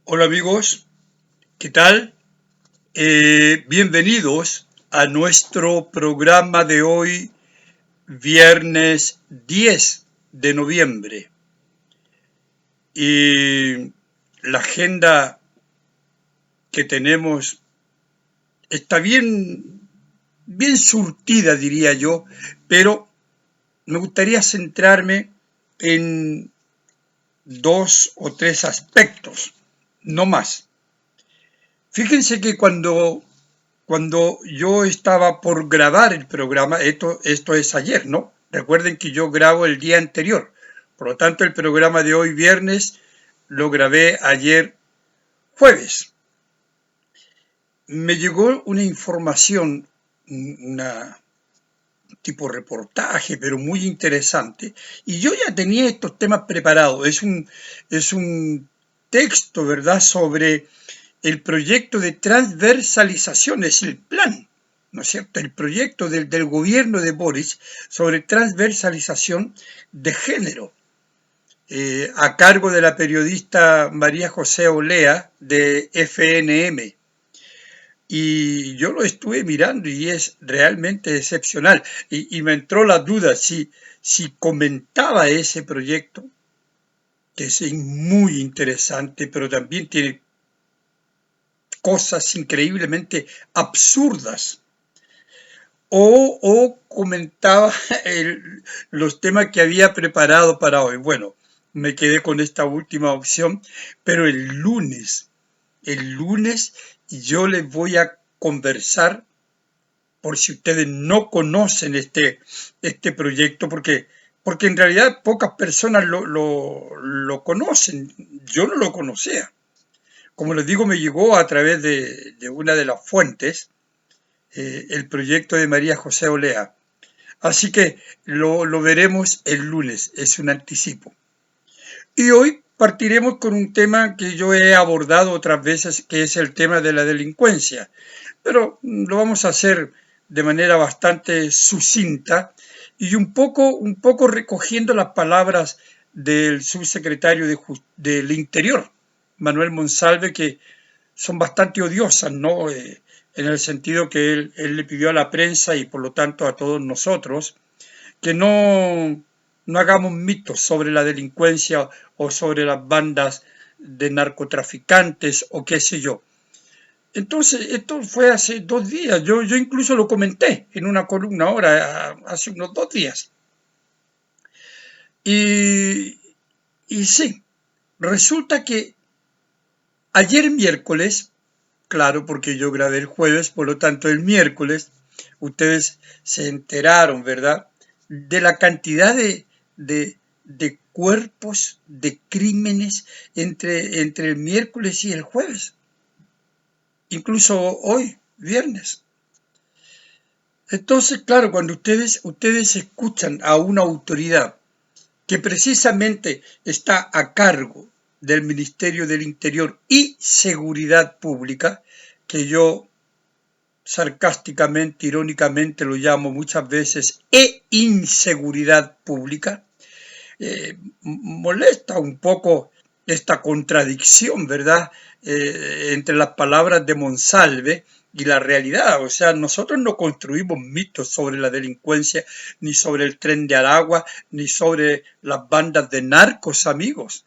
Hola amigos, ¿qué tal? Bienvenidos a nuestro programa de hoy, viernes 10 de noviembre. Y la agenda que tenemos está bien surtida, diría yo, pero me gustaría centrarme en dos o tres aspectos, no más. Fíjense que cuando yo estaba por grabar el programa, esto es ayer, ¿no? Recuerden que yo grabo el día anterior. Por lo tanto, el programa de hoy viernes lo grabé ayer jueves. Me llegó una información, una tipo reportaje, pero muy interesante. Y yo ya tenía estos temas preparados. Es un texto, ¿verdad?, sobre el proyecto de transversalización, es el plan, ¿no es cierto?, el proyecto del gobierno de Boris sobre transversalización de género, a cargo de la periodista María José Olea de FNM. Y yo lo estuve mirando y es realmente excepcional. Y me entró la duda si comentaba ese proyecto, que es muy interesante, pero también tiene cosas increíblemente absurdas. O comentaba los temas que había preparado para hoy. Bueno, me quedé con esta última opción, pero el lunes yo les voy a conversar, por si ustedes no conocen este proyecto, porque en realidad pocas personas lo conocen. Yo no lo conocía. Como les digo, me llegó a través de una de las fuentes, el proyecto de María José Olea. Así que lo veremos el lunes, es un anticipo. Y hoy partiremos con un tema que yo he abordado otras veces, que es el tema de la delincuencia, pero lo vamos a hacer de manera bastante sucinta y un poco recogiendo las palabras del subsecretario del Interior, Manuel Monsalve, que son bastante odiosas, ¿no? En el sentido que él le pidió a la prensa y por lo tanto a todos nosotros que no hagamos mitos sobre la delincuencia o sobre las bandas de narcotraficantes o qué sé yo. Entonces, esto fue hace 2 días. Yo incluso lo comenté en una columna ahora, hace unos 2 días. Y, y sí, resulta que ayer miércoles, claro, porque yo grabé el jueves, por lo tanto el miércoles, ustedes se enteraron, ¿verdad?, de la cantidad de cuerpos, de crímenes entre el miércoles y el jueves, incluso hoy, viernes. Entonces, claro, cuando ustedes escuchan a una autoridad que precisamente está a cargo del Ministerio del Interior y Seguridad Pública, que yo sarcásticamente, irónicamente lo llamo muchas veces inseguridad pública, molesta un poco esta contradicción, ¿verdad?, entre las palabras de Monsalve y la realidad. O sea, nosotros no construimos mitos sobre la delincuencia, ni sobre el Tren de Aragua, ni sobre las bandas de narcos, amigos.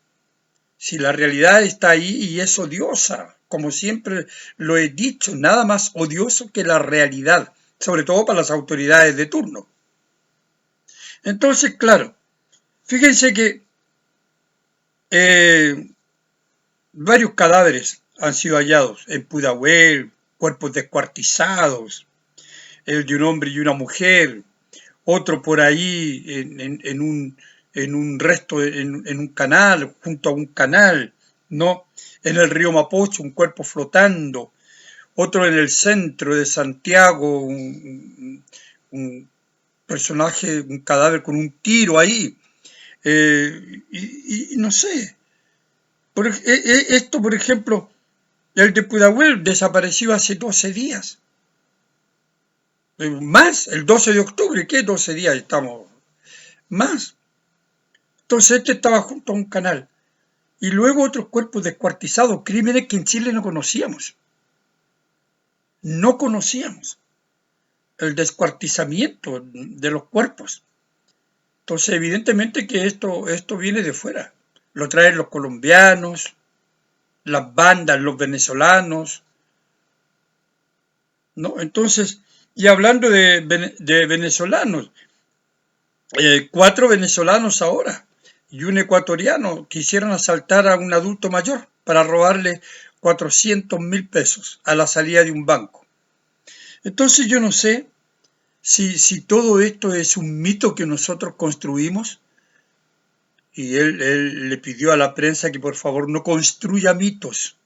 Si la realidad está ahí y es odiosa, como siempre lo he dicho, nada más odioso que la realidad, sobre todo para las autoridades de turno. Entonces, claro, fíjense que eh, varios cadáveres han sido hallados en Pudahuel, cuerpos descuartizados, el de un hombre y una mujer, otro por ahí en un resto, en un canal, junto a un canal, ¿no? En el río Mapocho, un cuerpo flotando, otro en el centro de Santiago, un personaje, un cadáver con un tiro ahí, y no sé, esto por ejemplo, el de Pudahuel desapareció hace 12 días, más, el 12 de octubre, ¿qué 12 días estamos? Más. Entonces este estaba junto a un canal. y luego otros cuerpos descuartizados, crímenes que en Chile no conocíamos. No conocíamos el descuartizamiento de los cuerpos. Entonces, evidentemente que esto viene de fuera. Lo traen los colombianos, las bandas, los venezolanos, ¿no? Entonces, y hablando de venezolanos, 4 venezolanos ahora y un ecuatoriano quisieron asaltar a un adulto mayor para robarle 400.000 pesos a la salida de un banco. Entonces yo no sé si todo esto es un mito que nosotros construimos, y él le pidió a la prensa que por favor no construya mitos,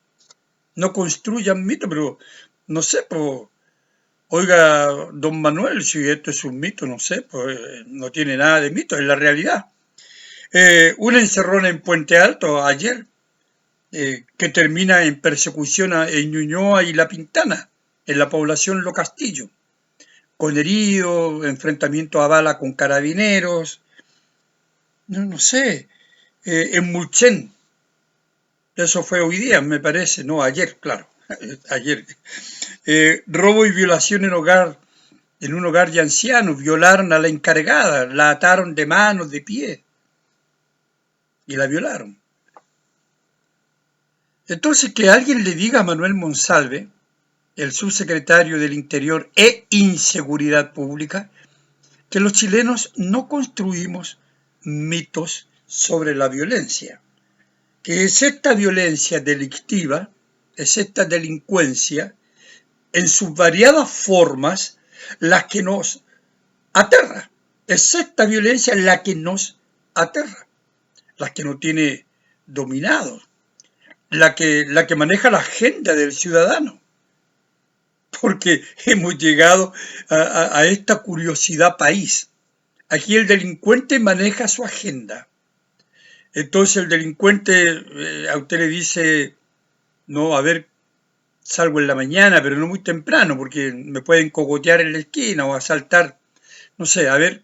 no construyan mitos, pero no sé, pues, oiga, don Manuel, si esto es un mito, no sé, pues no tiene nada de mito, es la realidad. Una encerrona en Puente Alto ayer, que termina en persecución en Ñuñoa y La Pintana, en la población Lo Castillo, con heridos, enfrentamiento a bala con carabineros, no sé, en Mulchen, eso fue hoy día, me parece, no, ayer, claro, ayer. Robo y violación en un hogar de ancianos, violaron a la encargada, la ataron de manos, de pies, y la violaron. Entonces, que alguien le diga a Manuel Monsalve, el subsecretario del Interior e Inseguridad Pública, que los chilenos no construimos mitos sobre la violencia, que es esta violencia delictiva, es esta delincuencia, en sus variadas formas, la que nos aterra. Es esta violencia la que nos aterra, la que nos tiene dominados, la que maneja la agenda del ciudadano, porque hemos llegado a esta curiosidad país. Aquí el delincuente maneja su agenda. Entonces el delincuente a usted le dice, no, a ver, salgo en la mañana, pero no muy temprano, porque me pueden cogotear en la esquina o asaltar, no sé, a ver,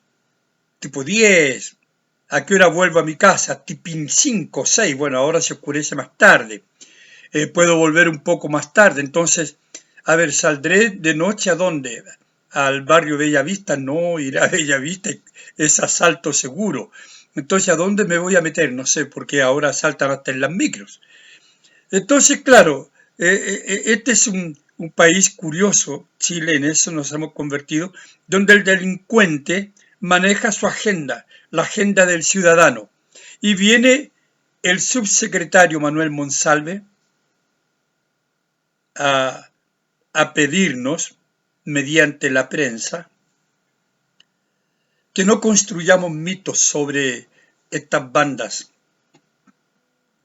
tipo 10. ¿A qué hora vuelvo a mi casa? Tipín 5, 6. Bueno, ahora se oscurece más tarde. Puedo volver un poco más tarde. Entonces, a ver, ¿saldré de noche a dónde? ¿Al barrio Bellavista? No, ir a Bellavista es asalto seguro. Entonces, ¿a dónde me voy a meter? No sé, porque ahora asaltan hasta en las micros. Entonces, claro, este es un país curioso, Chile, en eso nos hemos convertido, donde el delincuente maneja su agenda, la agenda del ciudadano. Y viene el subsecretario Manuel Monsalve a, a pedirnos, mediante la prensa, que no construyamos mitos sobre estas bandas.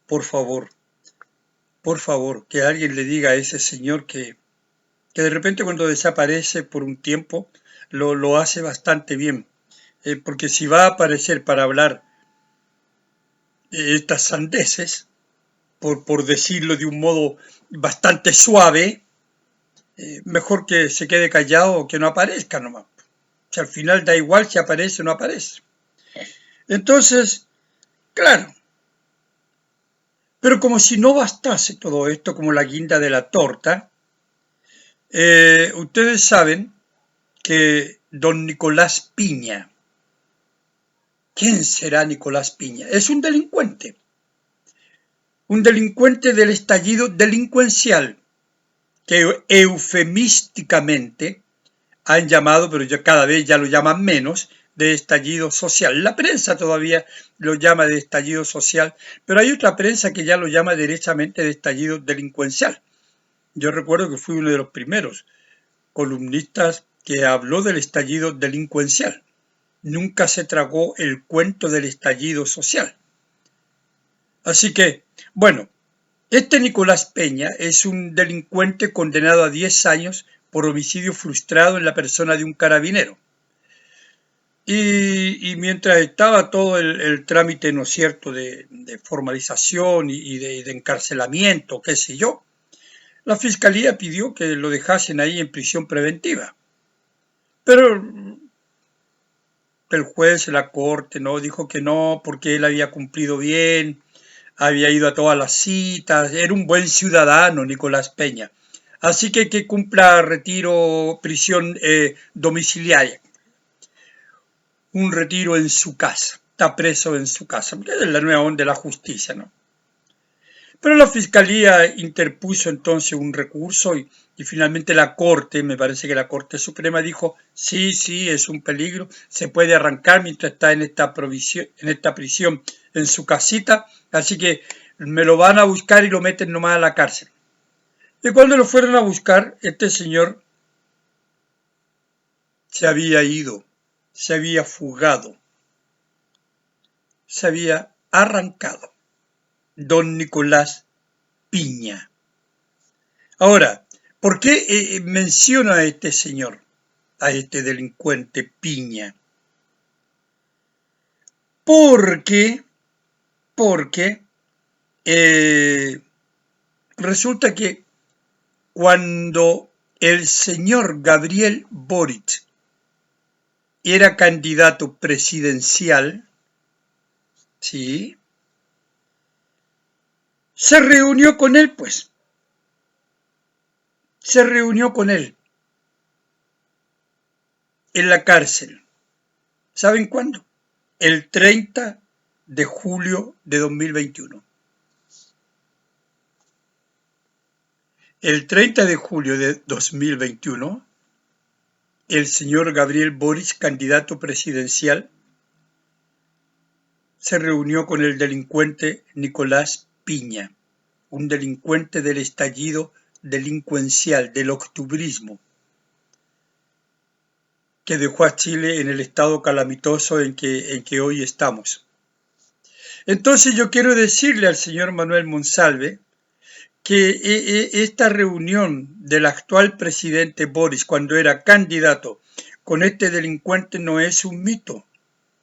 Por por favor, que alguien le diga a ese señor que de repente cuando desaparece por un tiempo lo hace bastante bien. Porque si va a aparecer para hablar estas sandeces, por decirlo de un modo bastante suave, mejor que se quede callado o que no aparezca nomás. O sea, al final da igual si aparece o no aparece. Entonces, claro, pero como si no bastase todo esto como la guinda de la torta, ustedes saben que don Nicolás Piña, ¿quién será Nicolás Piña? Es un delincuente del estallido delincuencial, que eufemísticamente han llamado, pero ya cada vez ya lo llaman menos, de estallido social. La prensa todavía lo llama de estallido social, pero hay otra prensa que ya lo llama derechamente de estallido delincuencial. Yo recuerdo que fui uno de los primeros columnistas que habló del estallido delincuencial. Nunca se tragó el cuento del estallido social. Así que, bueno, este Nicolás Peña es un delincuente condenado a 10 años por homicidio frustrado en la persona de un carabinero. Y mientras estaba todo el trámite, ¿no es cierto?, de formalización y de encarcelamiento, qué sé yo, la fiscalía pidió que lo dejasen ahí en prisión preventiva. Pero el juez, la corte, no dijo que no, porque él había cumplido bien, había ido a todas las citas, era un buen ciudadano Nicolás Peña. Así que cumpla retiro, prisión domiciliaria, un retiro en su casa, está preso en su casa, porque es la nueva onda de la justicia, ¿no? Pero la Fiscalía interpuso entonces un recurso y finalmente la Corte, me parece que la Corte Suprema dijo, sí, es un peligro, se puede arrancar mientras está en esta prisión en su casita, así que me lo van a buscar y lo meten nomás a la cárcel. Y cuando lo fueron a buscar, este señor se había ido, se había fugado, se había arrancado. Don Nicolás Piña. Ahora, ¿por qué menciono a este señor, a este delincuente Piña? Porque resulta que cuando el señor Gabriel Boric era candidato presidencial, ¿sí?, se reunió con él, pues. Se reunió con él en la cárcel. ¿Saben cuándo? El 30 de julio de 2021. El 30 de julio de 2021, el señor Gabriel Boric, candidato presidencial, se reunió con el delincuente Nicolás Piña, un delincuente del estallido delincuencial, del octubrismo, que dejó a Chile en el estado calamitoso en que hoy estamos. Entonces yo quiero decirle al señor Manuel Monsalve que esta reunión del actual presidente Boric cuando era candidato con este delincuente no es un mito,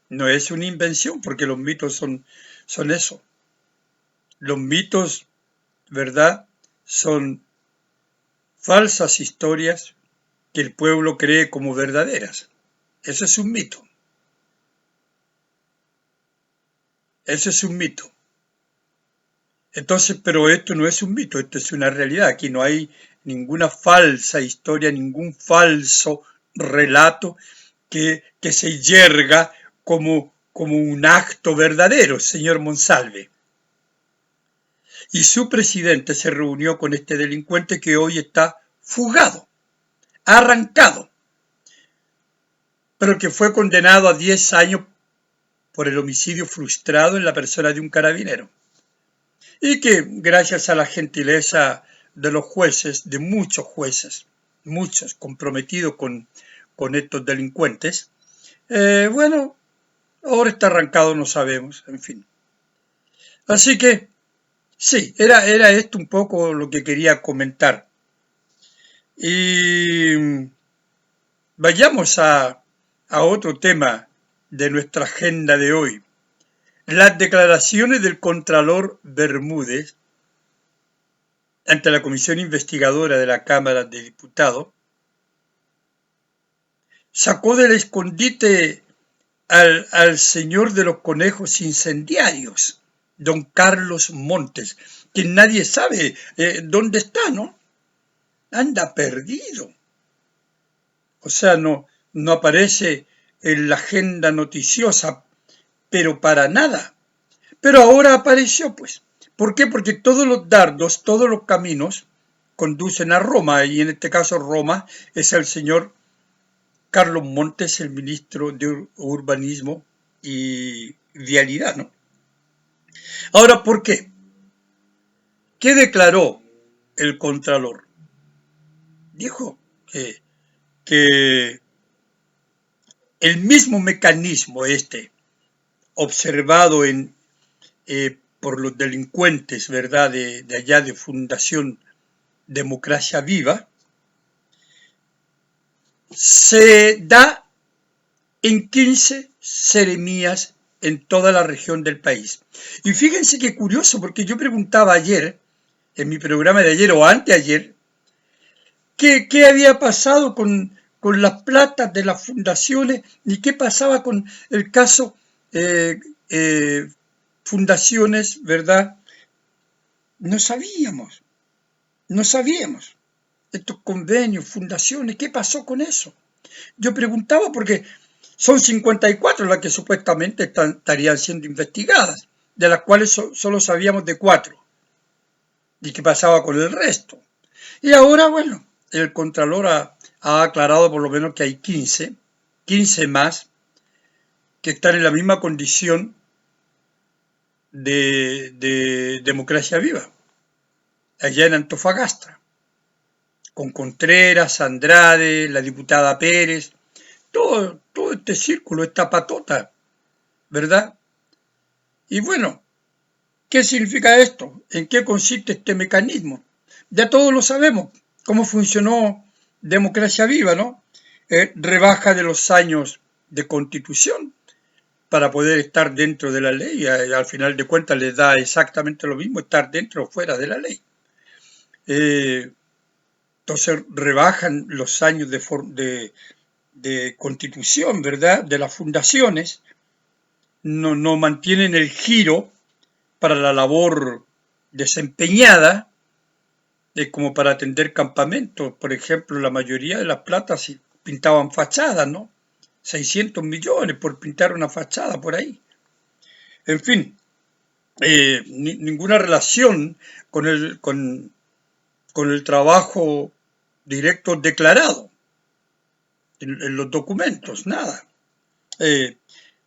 no es una invención, porque los mitos son eso. Los mitos, ¿verdad?, son falsas historias que el pueblo cree como verdaderas. Eso es un mito. Eso es un mito. Entonces, pero esto no es un mito, esto es una realidad. Aquí no hay ninguna falsa historia, ningún falso relato que se yerga como un acto verdadero, señor Monsalve. Y su presidente se reunió con este delincuente que hoy está fugado, arrancado, pero que fue condenado a 10 años por el homicidio frustrado en la persona de un carabinero. Y que gracias a la gentileza de los jueces, de muchos jueces, muchos comprometidos con estos delincuentes, bueno, ahora está arrancado, no sabemos, en fin. Así que, sí, era esto un poco lo que quería comentar. Y vayamos a otro tema de nuestra agenda de hoy. Las declaraciones del Contralor Bermúdez ante la Comisión Investigadora de la Cámara de Diputados sacó del escondite al señor de los conejos incendiarios, don Carlos Montes, que nadie sabe dónde está, ¿no? Anda perdido. O sea, no aparece en la agenda noticiosa, pero para nada. Pero ahora apareció, pues. ¿Por qué? Porque todos los dardos, todos los caminos conducen a Roma, y en este caso Roma es el señor Carlos Montes, el ministro de Urbanismo y Vialidad, ¿no? Ahora, ¿por qué? ¿Qué declaró el Contralor? Dijo que el mismo mecanismo observado por los delincuentes, ¿verdad?, de allá de Fundación Democracia Viva, se da en 15 seremías en toda la región del país. Y fíjense qué curioso, porque yo preguntaba ayer, en mi programa de ayer o anteayer, qué había pasado con las platas de las fundaciones y qué pasaba con el caso fundaciones, ¿verdad?, No sabíamos, no sabíamos. Estos convenios, fundaciones, ¿qué pasó con eso? Yo preguntaba porque son 54 las que supuestamente estarían siendo investigadas, de las cuales solo sabíamos de 4. ¿Y qué pasaba con el resto? Y ahora, bueno, el Contralor ha aclarado por lo menos que hay 15 más, que están en la misma condición de democracia viva, allá en Antofagasta, con Contreras, Andrade, la diputada Pérez, todo este círculo, esta patota, ¿verdad? Y bueno, ¿qué significa esto? ¿En qué consiste este mecanismo? Ya todos lo sabemos, cómo funcionó Democracia Viva, ¿no? Rebaja de los años de constitución para poder estar dentro de la ley. Al final de cuentas les da exactamente lo mismo estar dentro o fuera de la ley. Entonces rebajan los años de constitución, ¿verdad? De las fundaciones. No mantienen el giro para la labor desempeñada, como para atender campamentos. Por ejemplo, la mayoría de las platas pintaban fachadas, ¿no? 600 millones por pintar una fachada por ahí. En fin, ninguna relación con el trabajo directo declarado en los documentos, nada.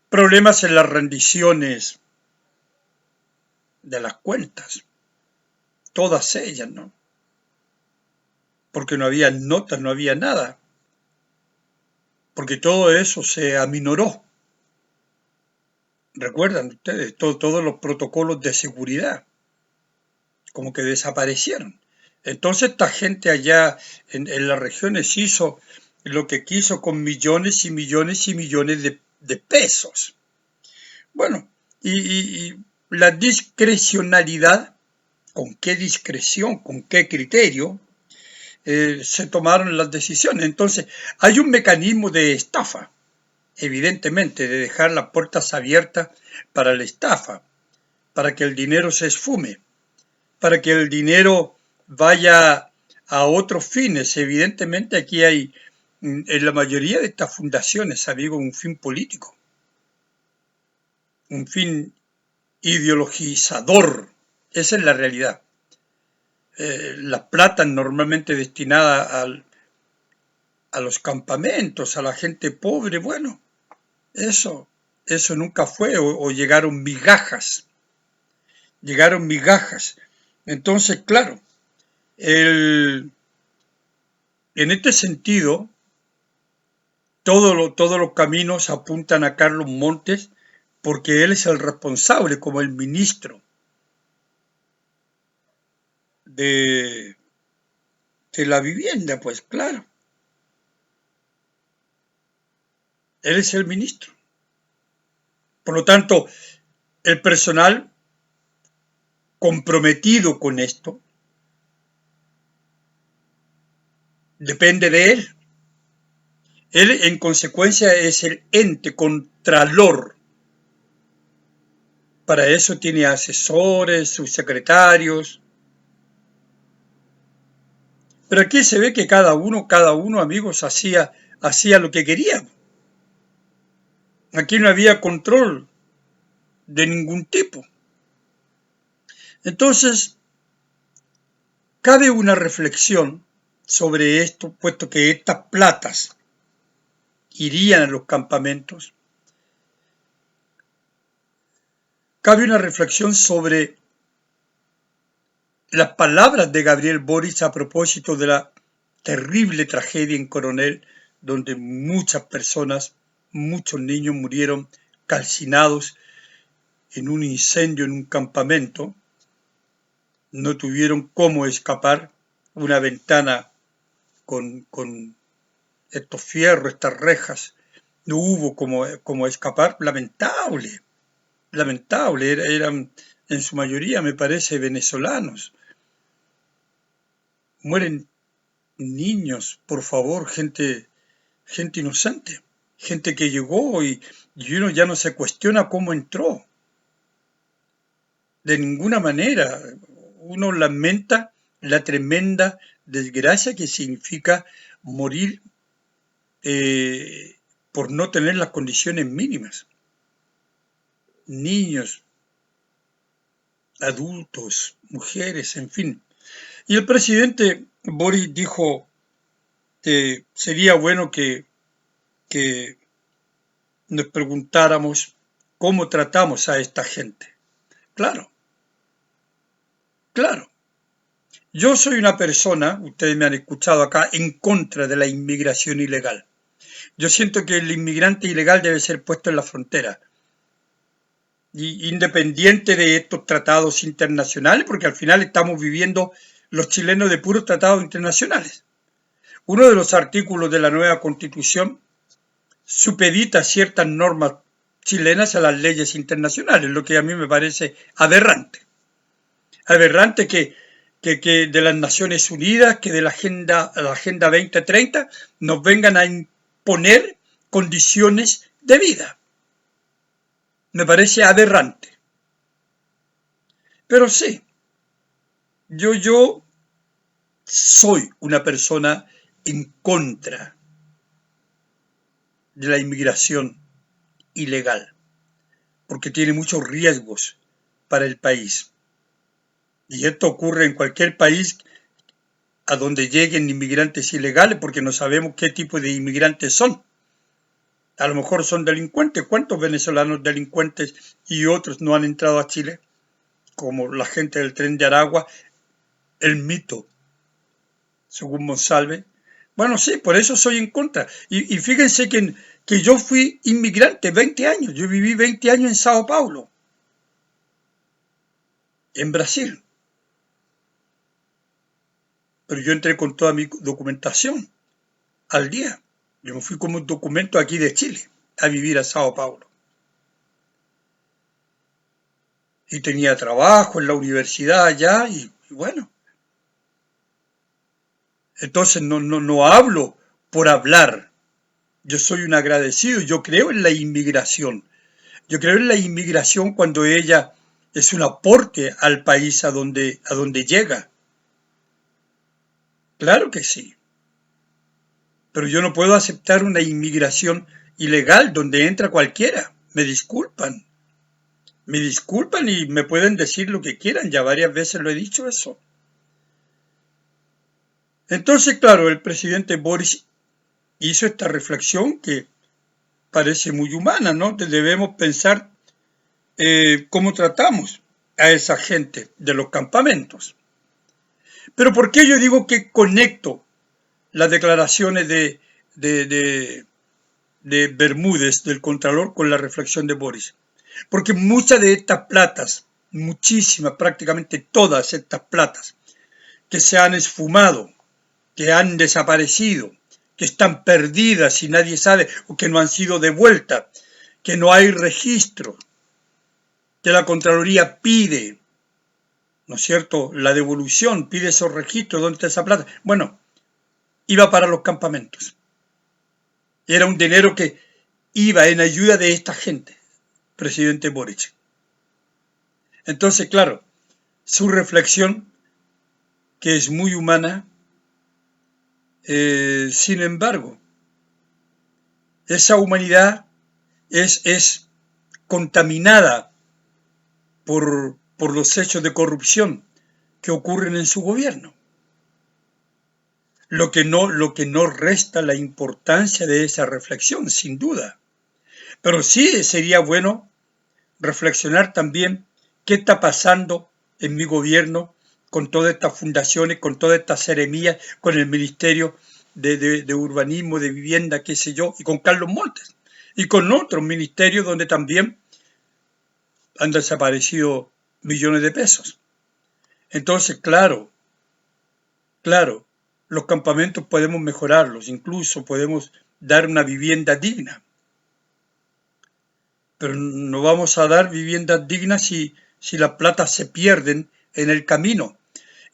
Problemas en las rendiciones de las cuentas, todas ellas, ¿no? Porque no había notas, no había nada, porque todo eso se aminoró. ¿Recuerdan ustedes? Todos los protocolos de seguridad, como que desaparecieron. Entonces esta gente allá en las regiones hizo lo que quiso con millones y millones y millones de pesos. Bueno, y la discrecionalidad, ¿con qué discreción, con qué criterio se tomaron las decisiones? Entonces, hay un mecanismo de estafa, evidentemente, de dejar las puertas abiertas para la estafa, para que el dinero se esfume, para que el dinero vaya a otros fines. Evidentemente aquí hay, en la mayoría de estas fundaciones, amigo, un fin político, un fin ideologizador. Esa es la realidad. La plata normalmente destinada a los campamentos, a la gente pobre, bueno, eso nunca fue, o llegaron migajas. Entonces, claro, en este sentido, todos los caminos apuntan a Carlos Montes porque él es el responsable, como el ministro de la vivienda, pues claro, él es el ministro. Por lo tanto, el personal comprometido con esto depende de él. Él, en consecuencia, es el ente contralor. Para eso tiene asesores, sus secretarios. Pero aquí se ve que cada uno, amigos, hacía lo que quería. Aquí no había control de ningún tipo. Entonces, cabe una reflexión sobre esto, puesto que estas platas irían a los campamentos. Cabe una reflexión sobre las palabras de Gabriel Boric a propósito de la terrible tragedia en Coronel, donde muchas personas, muchos niños murieron calcinados en un incendio en un campamento. No tuvieron cómo escapar. Una ventana con estos fierros, estas rejas, no hubo como escapar. Lamentable. Eran en su mayoría, me parece, venezolanos. Mueren niños, por favor, gente inocente, gente que llegó y uno ya no se cuestiona cómo entró. De ninguna manera. uno lamenta la tremenda desgracia que significa morir por no tener las condiciones mínimas. Niños, adultos, mujeres, en fin. Y el presidente Boris dijo que sería bueno que nos preguntáramos cómo tratamos a esta gente. Claro, claro. Yo soy una persona, ustedes me han escuchado acá, en contra de la inmigración ilegal. Yo siento que el inmigrante ilegal debe ser puesto en la frontera, y independiente de estos tratados internacionales, porque al final estamos viviendo los chilenos de puros tratados internacionales. Uno de los artículos de la nueva Constitución supedita ciertas normas chilenas a las leyes internacionales, lo que a mí me parece aberrante. Aberrante que de las Naciones Unidas, que de la Agenda 2030 nos vengan a imponer condiciones de vida. Me parece aberrante. Pero sí, yo soy una persona en contra de la inmigración ilegal, porque tiene muchos riesgos para el país. Y esto ocurre en cualquier país a donde lleguen inmigrantes ilegales, porque no sabemos qué tipo de inmigrantes son. A lo mejor son delincuentes. ¿Cuántos venezolanos delincuentes y otros no han entrado a Chile? Como la gente del Tren de Aragua, el mito, según Monsalve. Bueno, sí, por eso soy en contra. Y fíjense que yo fui inmigrante 20 años. Yo viví 20 años en Sao Paulo, en Brasil. Pero yo entré con toda mi documentación al día. Yo me fui como un documento aquí de Chile a vivir a Sao Paulo. Y tenía trabajo en la universidad allá y bueno. Entonces no hablo por hablar. Yo soy un agradecido, yo creo en la inmigración. Yo creo en la inmigración cuando ella es un aporte al país a donde llega. Claro que sí. Pero yo no puedo aceptar una inmigración ilegal donde entra cualquiera. Me disculpan. Me disculpan y me pueden decir lo que quieran. Ya varias veces lo he dicho eso. Entonces, claro, el presidente Boris hizo esta reflexión que parece muy humana, ¿no? Debemos pensar cómo tratamos a esa gente de los campamentos. Pero ¿por qué yo digo que conecto las declaraciones de Bermúdez, del Contralor, con la reflexión de Boris? Porque muchas de estas platas, muchísimas, prácticamente todas estas platas, que se han esfumado, que han desaparecido, que están perdidas y nadie sabe, o que no han sido devueltas, que no hay registro, que la Contraloría pide, ¿no es cierto?, la devolución, pide esos registros, ¿dónde está esa plata? Bueno, iba para los campamentos. Era un dinero que iba en ayuda de esta gente, presidente Boric. Entonces, claro, su reflexión, que es muy humana, sin embargo, esa humanidad es contaminada por los hechos de corrupción que ocurren en su gobierno. Lo que no resta la importancia de esa reflexión, sin duda. Pero sí sería bueno reflexionar también qué está pasando en mi gobierno con todas estas fundaciones, con todas estas seremías, con el Ministerio de Urbanismo, de Vivienda, qué sé yo, y con Carlos Montes, y con otros ministerios donde también han desaparecido millones de pesos. Entonces, claro, los campamentos podemos mejorarlos, incluso podemos dar una vivienda digna. Pero no vamos a dar viviendas dignas si las platas se pierden en el camino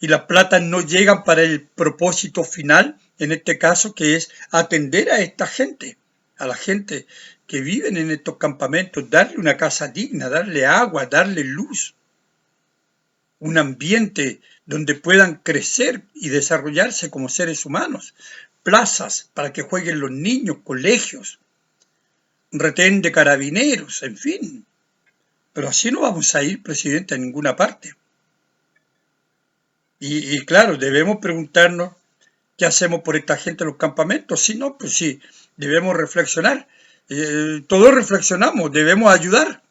y las platas no llegan para el propósito final, en este caso, que es atender a esta gente, a la gente que vive en estos campamentos, darle una casa digna, darle agua, darle luz. un ambiente donde puedan crecer y desarrollarse como seres humanos, plazas para que jueguen los niños, colegios, retén de carabineros, en fin. Pero así no vamos a ir, presidente, a ninguna parte. Y claro, debemos preguntarnos qué hacemos por esta gente en los campamentos. Si no, pues sí, debemos reflexionar. Todos reflexionamos, debemos ayudar.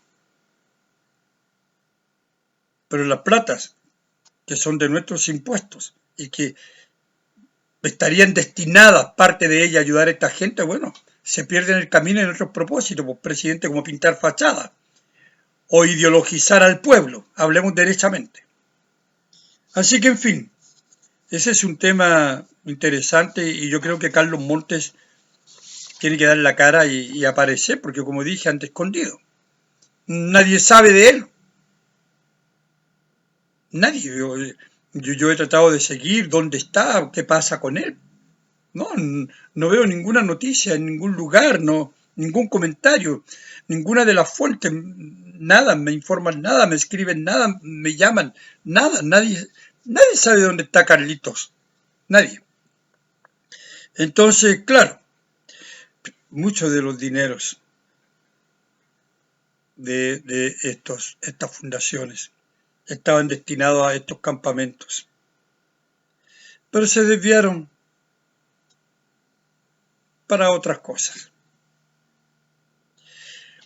Pero las platas que son de nuestros impuestos y que estarían destinadas, parte de ellas, a ayudar a esta gente, bueno, se pierden el camino en otros propósitos, pues, presidente, como pintar fachadas o ideologizar al pueblo, hablemos derechamente. Así que, en fin, ese es un tema interesante y yo creo que Carlos Montes tiene que dar la cara y aparecer, porque como dije, anda escondido. Nadie sabe de él. Nadie. Yo he tratado de seguir dónde está, qué pasa con él. No, no veo ninguna noticia en ningún lugar, no, ningún comentario, ninguna de las fuentes, nada, me informan nada, me escriben nada, me llaman, nada, nadie sabe dónde está Carlitos, nadie. Entonces, claro, muchos de los dineros de estas fundaciones estaban destinados a estos campamentos, pero se desviaron para otras cosas.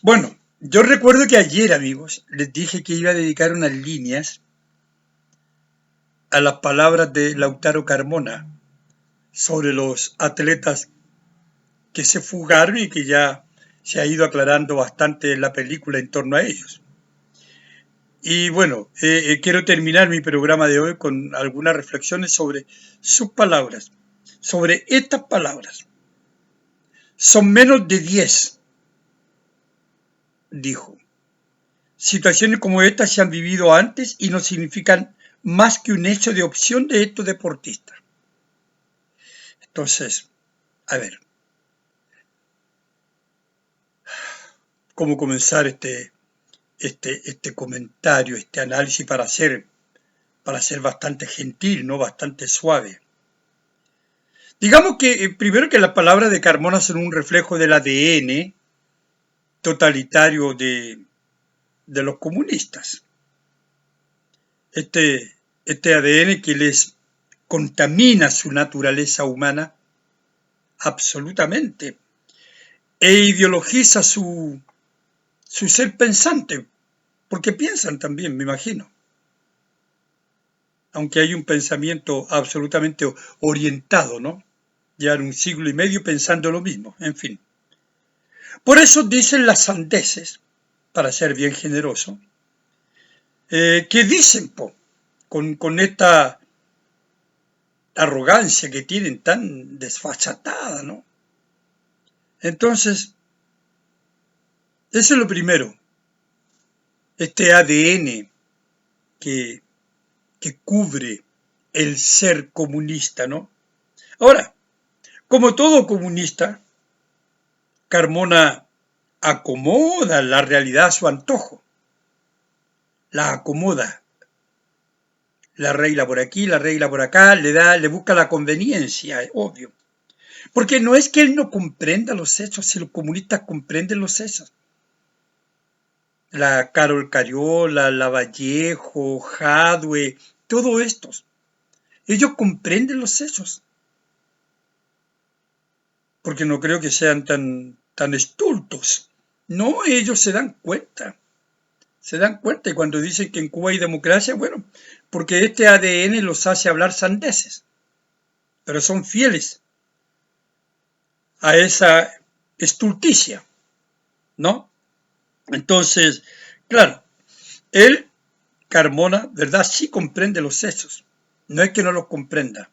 Bueno, yo recuerdo que ayer, amigos, les dije que iba a dedicar unas líneas a las palabras de Lautaro Carmona sobre los atletas que se fugaron y que ya se ha ido aclarando bastante en la película en torno a ellos. Y bueno, quiero terminar mi programa de hoy con algunas reflexiones sobre sus palabras, sobre estas palabras. Son menos de 10, dijo. Situaciones como estas se han vivido antes y no significan más que un hecho de opción de estos deportistas. Entonces, a ver, ¿cómo comenzar este comentario, este análisis para ser bastante gentil, ¿no? Bastante suave? Digamos que primero que las palabras de Carmona son un reflejo del ADN totalitario de los comunistas. Este ADN que les contamina su naturaleza humana absolutamente e ideologiza su ser pensante, porque piensan también, me imagino. Aunque hay un pensamiento absolutamente orientado, ¿no? Llevan un siglo y medio pensando lo mismo, en fin. Por eso dicen las sandeces, para ser bien generoso, que dicen, con esta arrogancia que tienen tan desfachatada, ¿no? Entonces, eso es lo primero. Este ADN que cubre el ser comunista, ¿no? Ahora, como todo comunista, Carmona acomoda la realidad a su antojo. La acomoda. La arregla por aquí, la arregla por acá, le busca la conveniencia, obvio. Porque no es que él no comprenda los hechos, si los comunistas comprenden los hechos. La Carol Cariola, la Vallejo, Jadwe, todos estos. Ellos comprenden los hechos. Porque no creo que sean tan estultos. No, ellos se dan cuenta. Se dan cuenta y cuando dicen que en Cuba hay democracia, bueno, porque este ADN los hace hablar sandeces. Pero son fieles a esa estulticia, ¿no? Entonces, claro, él, Carmona, ¿verdad? Sí comprende los hechos. No es que no los comprenda.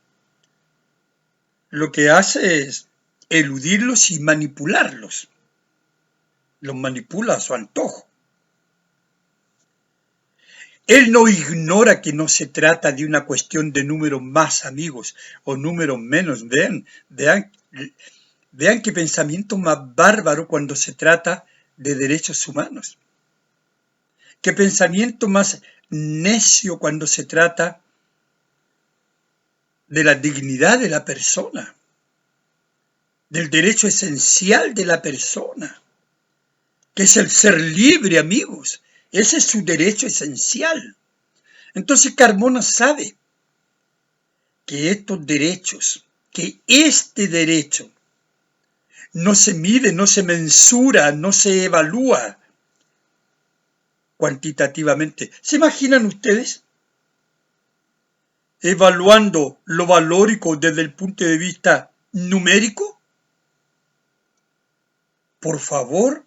Lo que hace es eludirlos y manipularlos. Los manipula a su antojo. Él no ignora que no se trata de una cuestión de números más, amigos, o números menos. Vean qué pensamiento más bárbaro cuando se trata de derechos humanos. Qué pensamiento más necio cuando se trata de la dignidad de la persona, del derecho esencial de la persona, que es el ser libre, amigos. Ese es su derecho esencial. Entonces Carmona sabe que estos derechos, que este derecho no se mide, no se mensura, no se evalúa cuantitativamente. ¿Se imaginan ustedes evaluando lo valórico desde el punto de vista numérico? Por favor.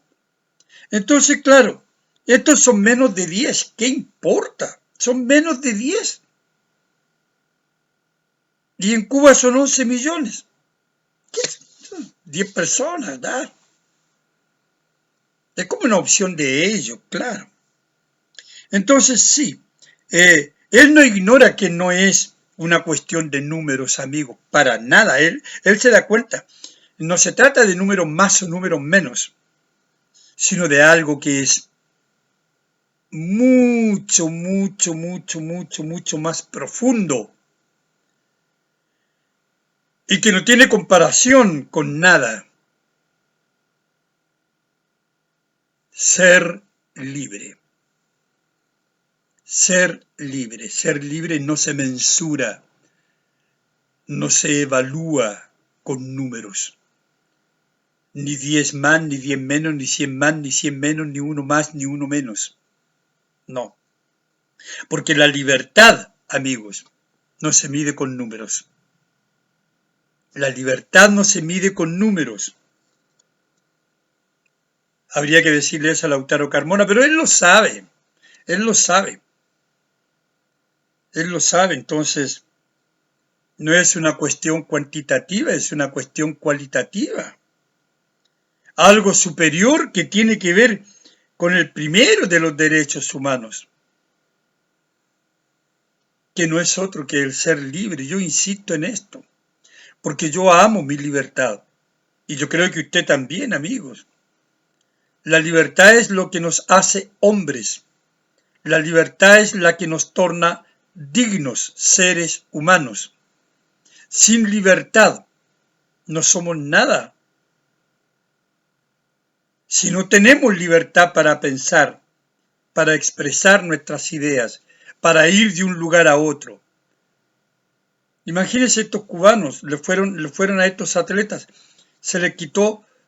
Entonces, claro, estos son menos de 10. ¿Qué importa? Son menos de 10. Y en Cuba son 11 millones. ¿Qué? 10 personas, ¿da? Es como una opción de ellos, claro. Entonces, sí, él no ignora que no es una cuestión de números, amigos, para nada. Él se da cuenta. No se trata de números más o números menos, sino de algo que es mucho, mucho, mucho, mucho, mucho más profundo y que no tiene comparación con nada. Ser libre. Ser libre. Ser libre no se mensura, no se evalúa con números. Ni 10 más, ni 10 menos, ni 100 más, ni 100 menos, ni uno más, ni uno menos. No. Porque la libertad, amigos, no se mide con números. La libertad no se mide con números. Habría que decirle eso a Lautaro Carmona, pero él lo sabe. Él lo sabe. Él lo sabe. Entonces, no es una cuestión cuantitativa, es una cuestión cualitativa. Algo superior que tiene que ver con el primero de los derechos humanos, que no es otro que el ser libre. Yo insisto en esto, porque yo amo mi libertad. Y yo creo que usted también, amigos. La libertad es lo que nos hace hombres. La libertad es la que nos torna dignos seres humanos. Sin libertad no somos nada. Si no tenemos libertad para pensar, para expresar nuestras ideas, para ir de un lugar a otro. Imagínense estos cubanos, le fueron a estos atletas,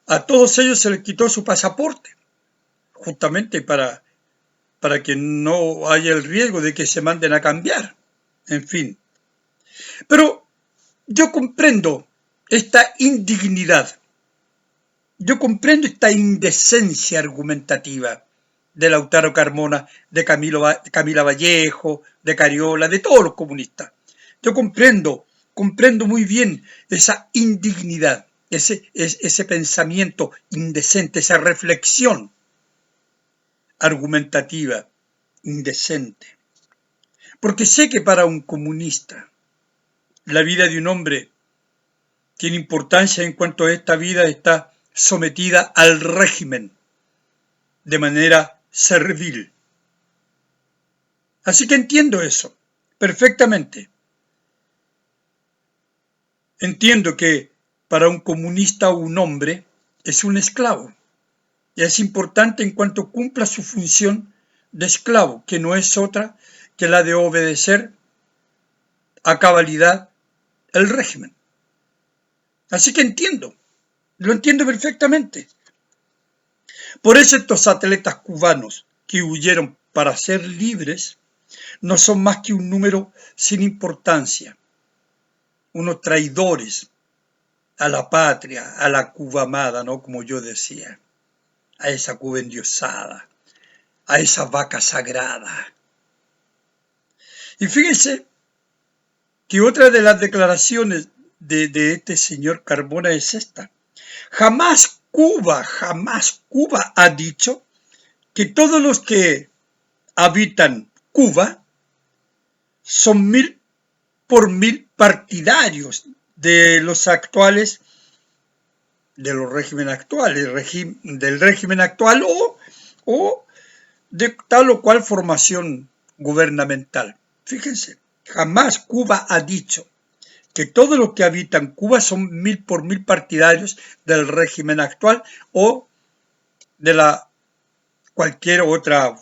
a todos ellos se les quitó su pasaporte, justamente para que no haya el riesgo de que se manden a cambiar. En fin. Pero yo comprendo esta indignidad. Yo comprendo esta indecencia argumentativa de Lautaro Carmona, de Camila Vallejo, de Cariola, de todos los comunistas. Yo comprendo muy bien esa indignidad, ese pensamiento indecente, esa reflexión argumentativa indecente. Porque sé que para un comunista la vida de un hombre tiene importancia en cuanto esta vida está sometida al régimen de manera servil. Así que entiendo eso perfectamente. Entiendo que para un comunista un hombre es un esclavo. Y es importante en cuanto cumpla su función de esclavo, que no es otra que la de obedecer a cabalidad el régimen. Así que lo entiendo perfectamente. Por eso estos atletas cubanos que huyeron para ser libres no son más que un número sin importancia, unos traidores a la patria, a la Cuba amada, ¿no? Como yo decía, a esa Cuba endiosada, a esa vaca sagrada. Y fíjense que otra de las declaraciones de este señor Carmona es esta. Jamás Cuba ha dicho que todos los que habitan Cuba son 1000 por 1000 partidarios de los actuales, de los regímenes actuales, del régimen actual o de tal o cual formación gubernamental. Fíjense, jamás Cuba ha dicho que todos los que habitan Cuba son 1000 partidarios del régimen actual o de cualquier otra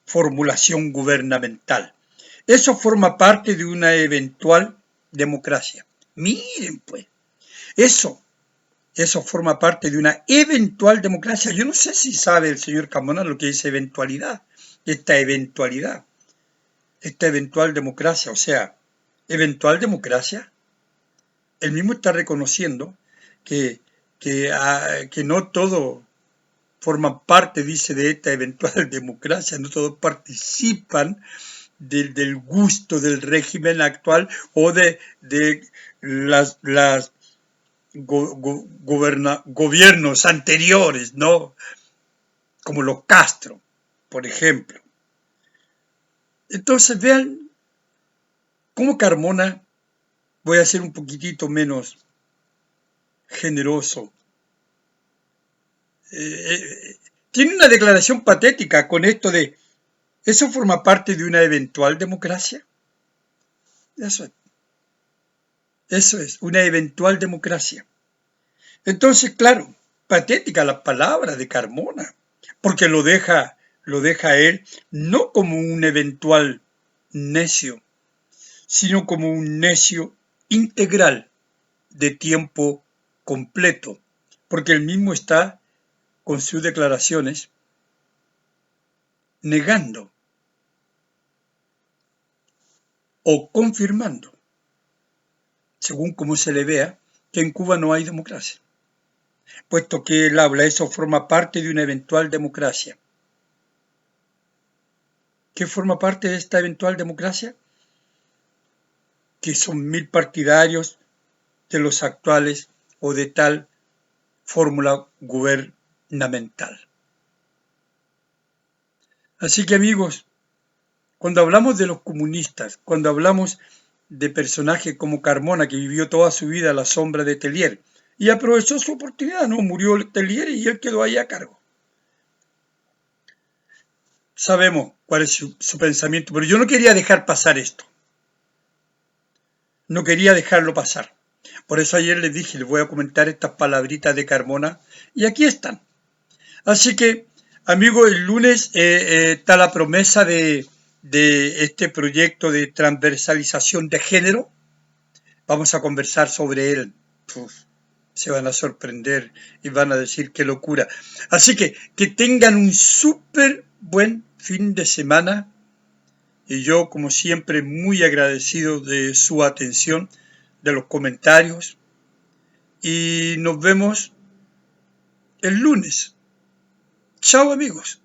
formulación gubernamental. Eso forma parte de una eventual democracia. Miren, pues, eso forma parte de una eventual democracia. Yo no sé si sabe el señor Carmona lo que es eventualidad, esta eventual democracia, o sea, eventual democracia. Él mismo está reconociendo que no todo forma parte, dice, de esta eventual democracia, no todos participan del gusto del régimen actual o de las gobiernos anteriores, ¿no? Como los Castro, por ejemplo. Entonces vean cómo Carmona, voy a ser un poquitito menos generoso, tiene una declaración patética con esto de ¿eso forma parte de una eventual democracia? Eso es, una eventual democracia. Entonces, claro, patética la palabra de Carmona, porque lo deja a él no como un eventual necio, sino como un necio integral de tiempo completo, porque él mismo está con sus declaraciones negando o confirmando, según como se le vea, que en Cuba no hay democracia, puesto que él habla, eso forma parte de una eventual democracia. ¿Qué forma parte de esta eventual democracia? Que son 1000 partidarios de los actuales o de tal fórmula gubernamental. Así que amigos, cuando hablamos de los comunistas, cuando hablamos de personajes como Carmona, que vivió toda su vida a la sombra de Tellier, y aprovechó su oportunidad, ¿no? Murió Tellier y él quedó ahí a cargo. Sabemos cuál es su pensamiento, pero yo no quería dejar pasar esto. No quería dejarlo pasar. Por eso ayer les dije, les voy a comentar estas palabritas de Carmona, y aquí están. Así que, amigos, el lunes está la promesa de este proyecto de transversalización de género. Vamos a conversar sobre él. Se van a sorprender y van a decir qué locura. Así que tengan un súper buen fin de semana. Y yo, como siempre, muy agradecido de su atención, de los comentarios. Y nos vemos el lunes. Chao, amigos.